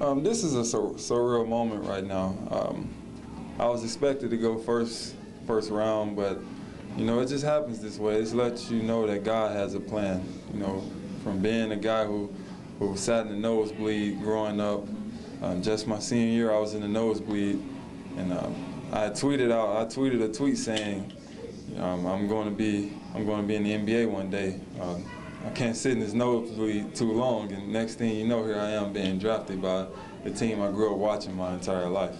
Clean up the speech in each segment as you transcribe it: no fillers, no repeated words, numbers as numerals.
This is a surreal moment right now. I was expected to go first round, but you know, it just happens this way. It lets you know that God has a plan. You know, from being a guy who sat in the nosebleed growing up, just my senior year I was in the nosebleed, and I tweeted a tweet saying, you know, I'm going to be in the NBA one day. I can't sit in this nosebleed too long, and next thing you know, here I am being drafted by the team I grew up watching my entire life.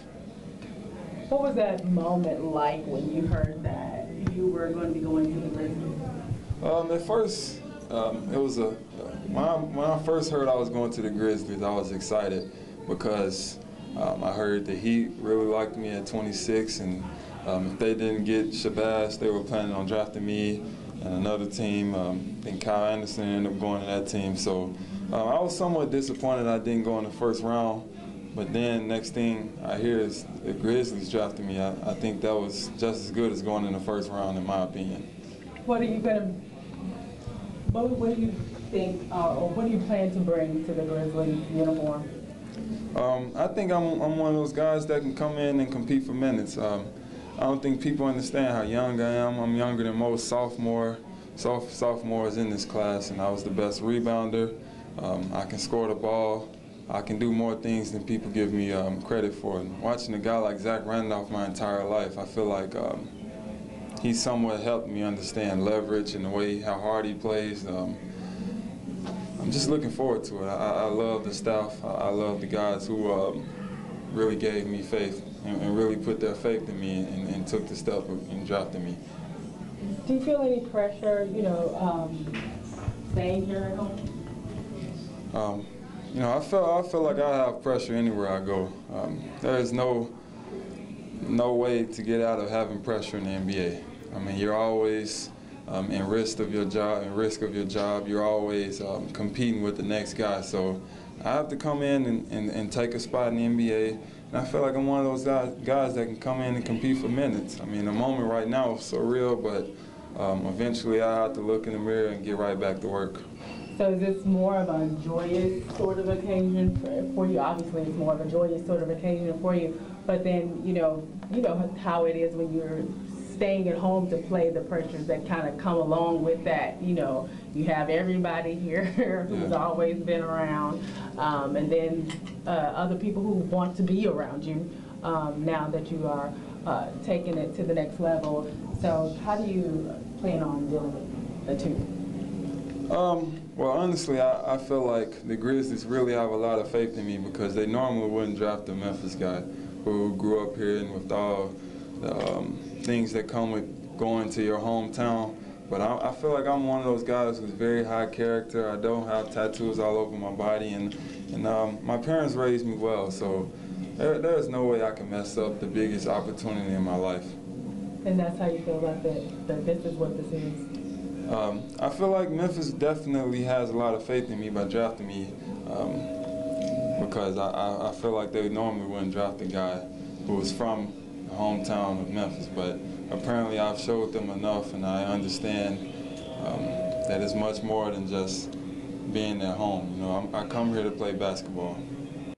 What was that moment like when you heard that you were going to be going to the Grizzlies? At first, it was when I first heard I was going to the Grizzlies, I was excited because I heard the Heat really liked me at 26, and if they didn't get Shabazz, they were planning on drafting me and another team. I think Kyle Anderson ended up going to that team. So I was somewhat disappointed I didn't go in the first round. But then next thing I hear is the Grizzlies drafted me. I think that was just as good as going in the first round, in my opinion. What do you think, or what do you plan to bring to the Grizzlies uniform? I think I'm one of those guys that can come in and compete for minutes. I don't think people understand how young I am. I'm younger than most sophomores in this class, and I was the best rebounder. I can score the ball. I can do more things than people give me credit for. And watching a guy like Zach Randolph my entire life, I feel like he somewhat helped me understand leverage and the way how hard he plays. I'm just looking forward to it. I love the staff. I love the guys who really gave me faith and really put their faith in me and took the step and drafted me. Do you feel any pressure, you know, staying here at home? You know, I feel like I have pressure anywhere I go. There is no way to get out of having pressure in the NBA. I mean, you're always in risk of your job. You're always competing with the next guy. So I have to come in and take a spot in the NBA. And I feel like I'm one of those guys that can come in and compete for minutes. I mean, the moment right now is surreal, but eventually I have to look in the mirror and get right back to work. So is this more of a joyous sort of occasion for you? Obviously, it's more of a joyous sort of occasion for you. But then, you know how it is when you're staying at home to play, the pressures that kind of come along with that. You know, you have everybody here who's always been around, and then other people who want to be around you now that you are taking it to the next level. So how do you plan on dealing with the two? Well, honestly, I feel like the Grizzlies really have a lot of faith in me because they normally wouldn't draft a Memphis guy who grew up here and with all the things that come with going to your hometown. But I feel like I'm one of those guys who's very high character. I don't have tattoos all over my body, and my parents raised me well, so there's no way I can mess up the biggest opportunity in my life. And that's how you feel about that this is what this is? I feel like Memphis definitely has a lot of faith in me by drafting me because I feel like they normally wouldn't draft a guy who was from the hometown of Memphis, but apparently I've showed them enough, and I understand that it's much more than just being at home. You know, I come here to play basketball.